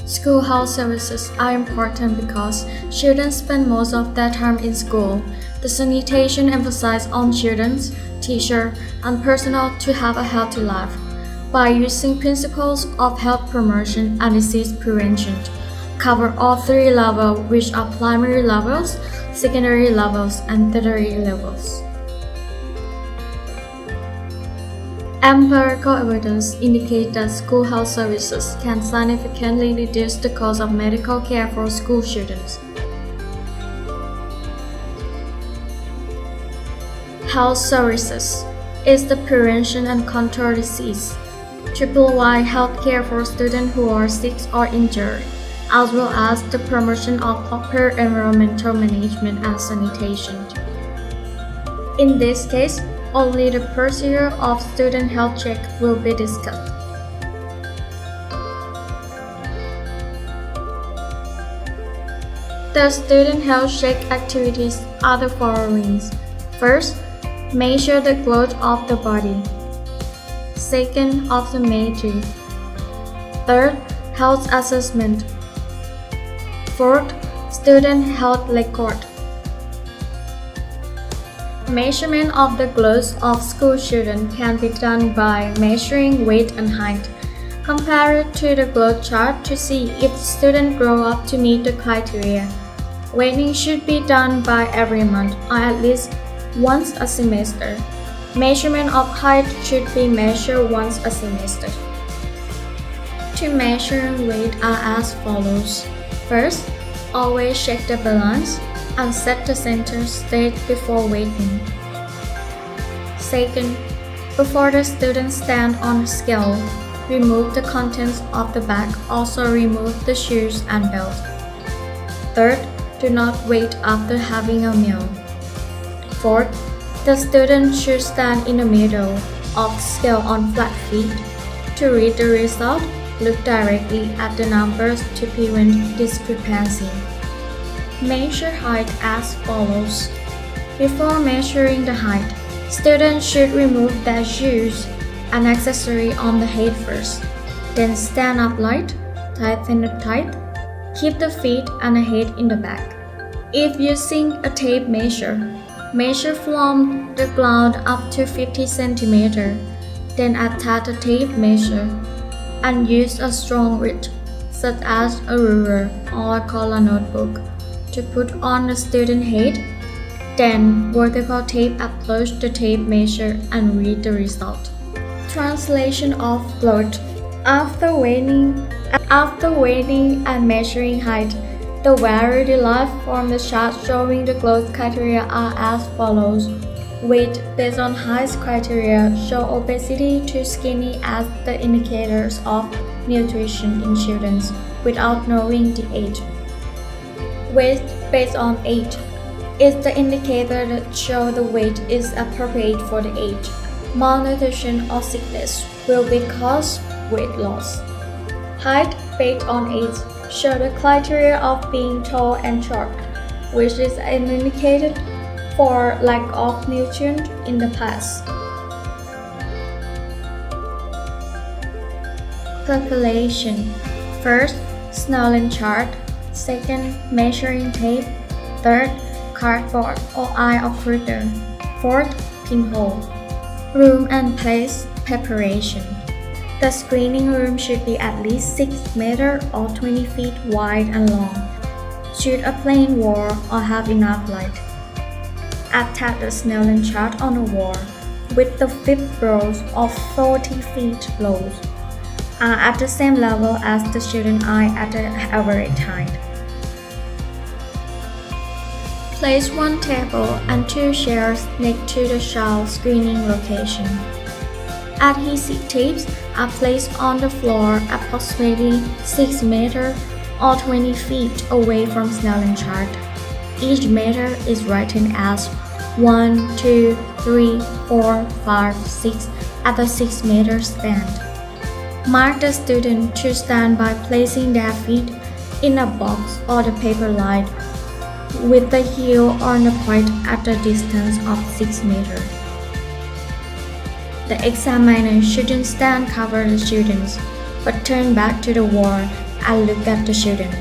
Schoolhouse services are important because children spend most of their time in school. The sanitation emphasizes on children, teachers, and personnel to have a healthy life by using principles of health promotion and disease prevention. Cover all three levels, which are primary levels, secondary levels, and tertiary levels. Empirical evidence indicates that schoolhouse services can significantly reduce the cost of medical care for school students. Health services is the prevention and control disease to provide health care for students who are sick or injured, as well as the promotion of proper environmental management and sanitation. In this case, only the procedure of student health check will be discussed. The student health check activities are the following. First, measure the growth of the body. Second, optometry. Third, health assessment. Fourth, student health record. Measurement of the growth of school children can be done by measuring weight and height. Compare it to the growth chart to see if students grow up to meet the criteria. Weighting should be done by every month or at least once a semester. Measurement of height should be measured once a semester. To measure weight are as follows. First, always check the balance and set the center state before weighing. Second, before the student stand on the scale, remove the contents of the bag. Also remove the shoes and belt. Third, do not wait after having a meal. Fourth, the student should stand in the middle of the scale on flat feet. To read the result, look directly at the numbers to prevent discrepancy. Measure height as follows. Before measuring the height, students should remove their shoes and accessory on the head first. Then stand upright, tighten the tie, keep the feet and the head in the back. If using a tape measure, measure from the ground up to 50 cm. Then attach a tape measure and use a strong width, such as a ruler or a color notebook, to put on the student head. Then vertical tape approach the tape measure and read the result. Translation of growth. After weighing and measuring height, the value derived from the chart showing the growth criteria are as follows. Weight based on height criteria show obesity to skinny as the indicators of nutrition in children without knowing the age. Weight based on age is the indicator that shows the weight is appropriate for the age. Malnutrition or sickness will be cause weight loss. Height based on age show the criteria of being tall and short, which is an indicator for lack of nutrient in the past. Calculation. First, Snellen chart. Second, measuring tape. Third, cardboard or eye occluder. Fourth, pinhole. Room and place preparation. The screening room should be at least 6 meters or 20 feet wide and long. Should a plain wall or have enough light. Attach the Snellen chart on the wall with the fifth rows of 40 feet lows are at the same level as the student eye at the average height. Place one table and two chairs next to the child screening location. Adhesive tapes are placed on the floor approximately 6 meters or 20 feet away from Snellen chart. Each meter is written as 1, 2, 3, 4, 5, 6 at the 6 meter stand. Mark the student to stand by placing their feet in a box or the paper line with the heel on the point at a distance of 6 meters. The examiner shouldn't stand cover the students, but turn back to the wall and look at the children.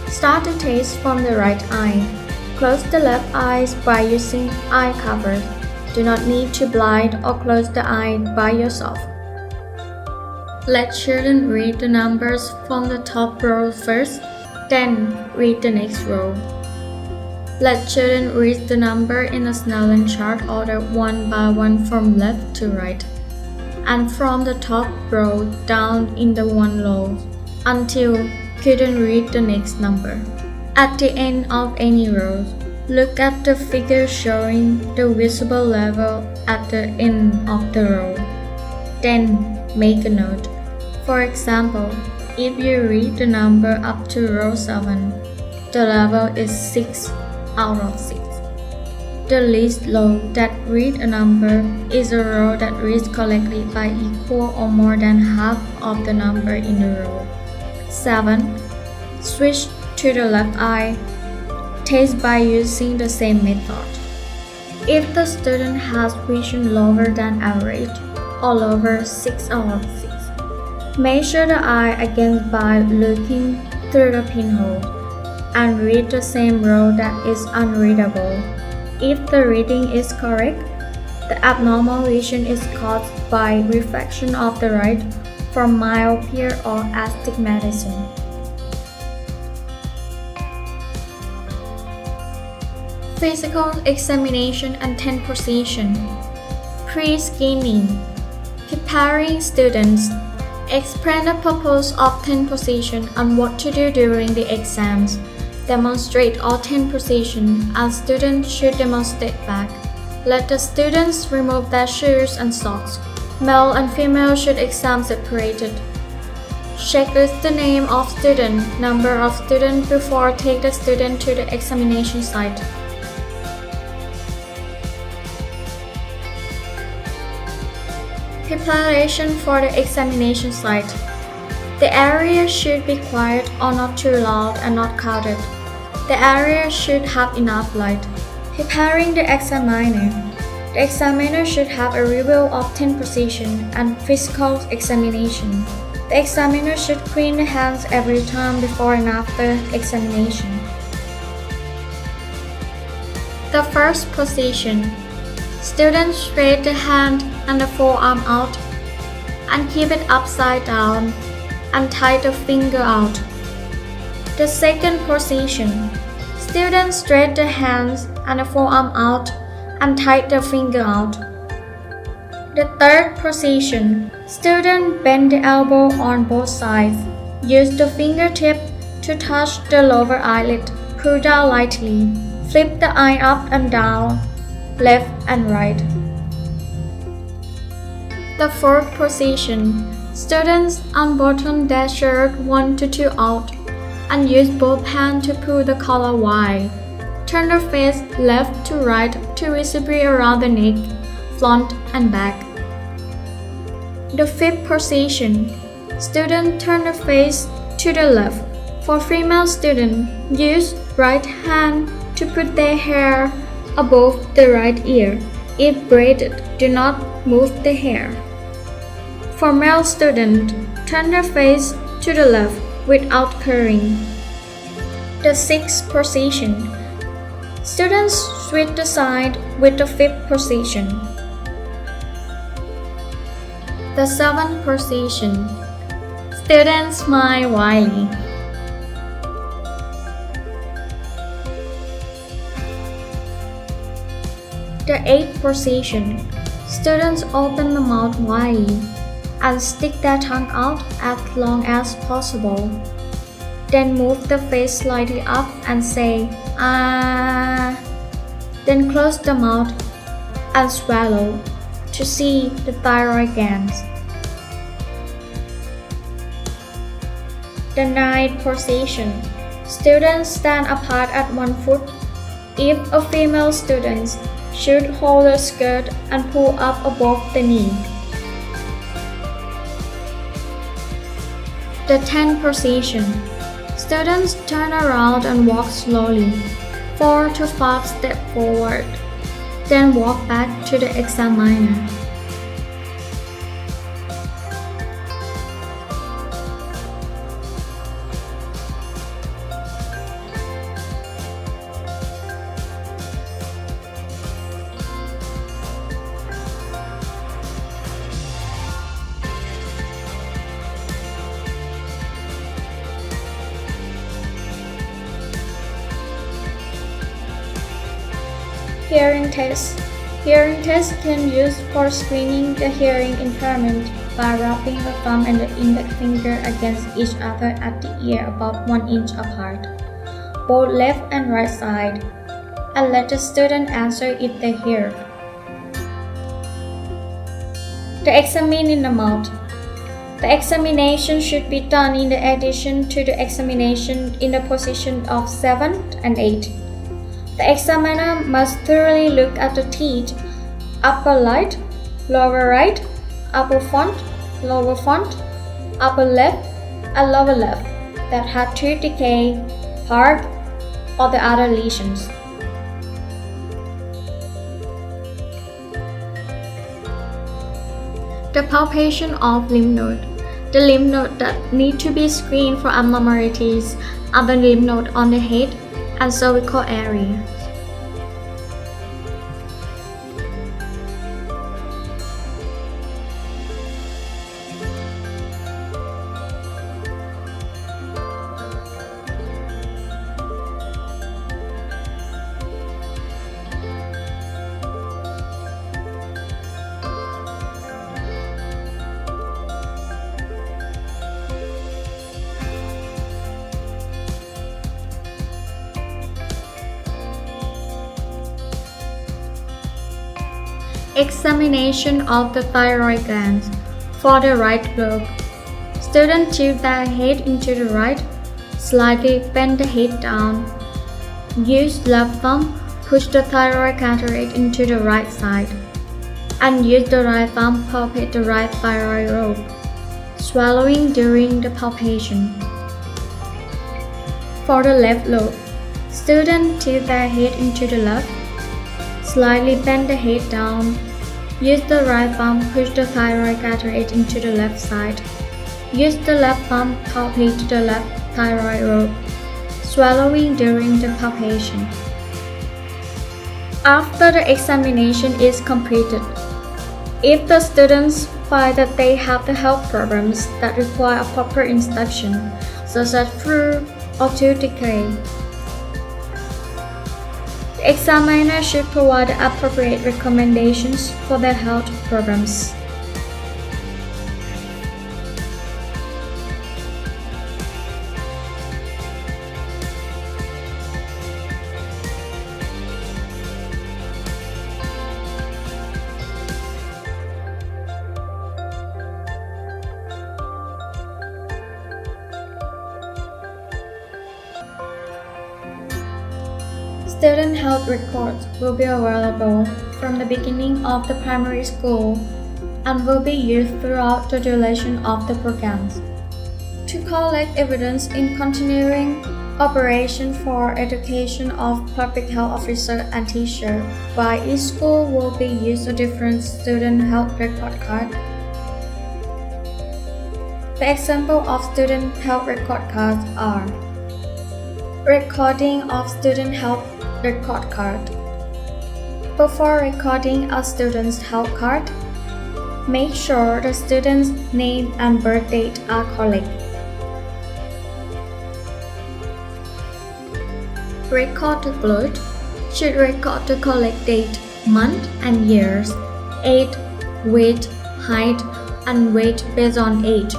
Start the test from the right eye. Close the left eye by using eye cover. Do not need to blind or close the eye by yourself. Let children read the numbers from the top row first, then read the next row. Let children read the number in a Snellen chart order one by one from left to right, and from the top row down in the one row until children read the next number. At the end of any row, look at the figure showing the visible level at the end of the row. Then make a note. For example, if you read the number up to row 7, the level is 6 out of 6. The least row that reads a number is a row that reads correctly by equal or more than half of the number in the row. 7. Switch to the left eye. Test by using the same method. If the student has vision lower than average or lower 6 out of 6, measure the eye again by looking through the pinhole and read the same row that is unreadable. If the reading is correct, the abnormal vision is caused by refraction of the light from myopia or astigmatism. Physical examination and 10 position. Pre-screening. Preparing students. Explain the purpose of 10 position and what to do during the exams. Demonstrate all 10 positions and students should demonstrate back. Let the students remove their shoes and socks. Male and female should exam separated. Checklist the name of student, number of student before take the student to the examination site. Preparation for the examination site. The area should be quiet or not too loud and not crowded. The area should have enough light. Preparing the examiner. The examiner should have a review of 10 position and physical examination. The examiner should clean the hands every time before and after examination. The first position. Students straight the hand and the forearm out and keep it upside down and tie the finger out. The second position. Students straight the hands and the forearm out and tie the finger out. The third position. Students bend the elbow on both sides. Use the fingertip to touch the lower eyelid. Pull down lightly. Flip the eye up and down, left and right. The fourth position. Students unbutton their shirt 1 to 2 out and use both hands to pull the collar wide. Turn the face left to right to visibly around the neck, front and back. The fifth position. Students turn the face to the left. For female students, use right hand to put their hair above the right ear. If braided, do not move the hair. For male students, turn their face to the left without curling. The sixth position. Students switch the side with the fifth position. The seventh position. Students smile widely. The eighth position. Students open the mouth widely and stick their tongue out as long as possible. Then move the face slightly up and say ah. Then close the mouth and swallow to see the thyroid glands. The ninth position. Students stand apart at 1 foot. If a female student should hold the skirt and pull up above the knee. The 10th position. Students turn around and walk slowly, 4 to 5 steps forward, then walk back to the examiner. Hearing test. Hearing test can use for screening the hearing impairment by rubbing the thumb and the index finger against each other at the ear about 1 inch apart, both left and right side, and let the student answer if they hear. The examine in the mouth. The examination should be done in addition to the examination in the position of 7 and 8. The examiner must thoroughly look at the teeth, upper right, lower right, upper front, lower front, upper left, and lower left that have tooth decay, hard, or the other lesions. The palpation of lymph node. The lymph node that need to be screened for abnormalities are the lymph node on the head and cervical area. Examination of the thyroid glands. For the right lobe, student tilt their head into the right, slightly bend the head down. Use left thumb, push the thyroid cataract into the right side, and use the right thumb palpate the right thyroid lobe, swallowing during the palpation. For the left lobe, student tilt their head into the left, slightly bend the head down. Use the right thumb push the thyroid cataract into the left side. Use the left thumb palpate the left thyroid lobe, swallowing during the palpation. After the examination is completed, if the students find that they have the health problems that require a proper inspection, such as flu or tooth decay, the examiner should provide the appropriate recommendations for their health programs. Student health records will be available from the beginning of the primary school and will be used throughout the duration of the programs. To collect evidence in continuing operation for education of public health officer and teacher, by each school will be used a different student health record card. The example of student health record cards are recording of student health record card. Before recording a student's health card, make sure the student's name and birth date are correct. Record the blood should record the correct date, month and years, age, weight, height, and weight based on age.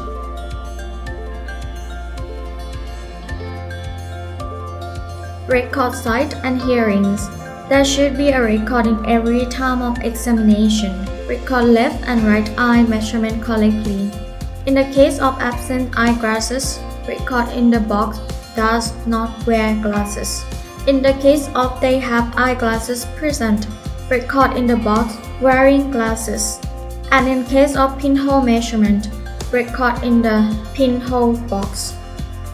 Record sight and hearings. There should be a recording every time of examination. Record left and right eye measurement correctly. In the case of absent eyeglasses, record in the box does not wear glasses. In the case of they have eyeglasses present, record in the box wearing glasses. And in case of pinhole measurement, record in the pinhole box.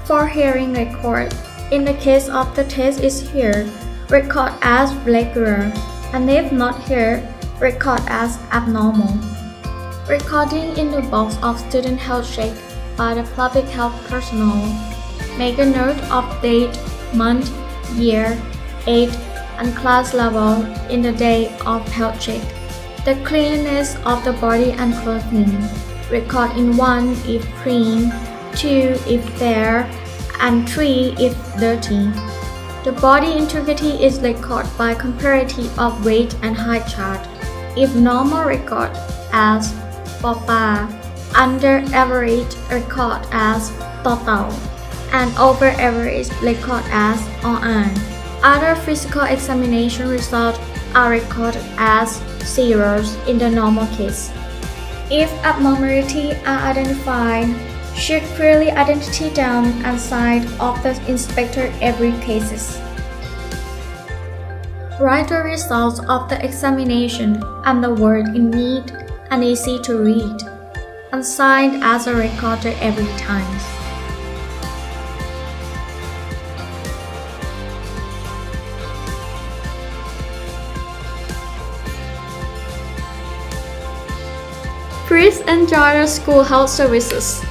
For hearing record, in the case of the test is here, record as regular, and if not here, record as abnormal. Recording in the box of student health check by the public health personnel. Make a note of date, month, year, age, and class level in the day of health check. The cleanliness of the body and clothing. Record in 1 if clean, 2 if fair, and 3 if dirty. The body integrity is recorded by comparative of weight and height chart. If normal record as papa, under average record as total, and over average record as on. Other physical examination results are recorded as zeros in the normal case. If abnormalities are identified, should clearly identity down and side of the inspector every cases. Write the results of the examination and the word in neat and easy to read, and sign as a recorder every time. Please enjoy the school health services.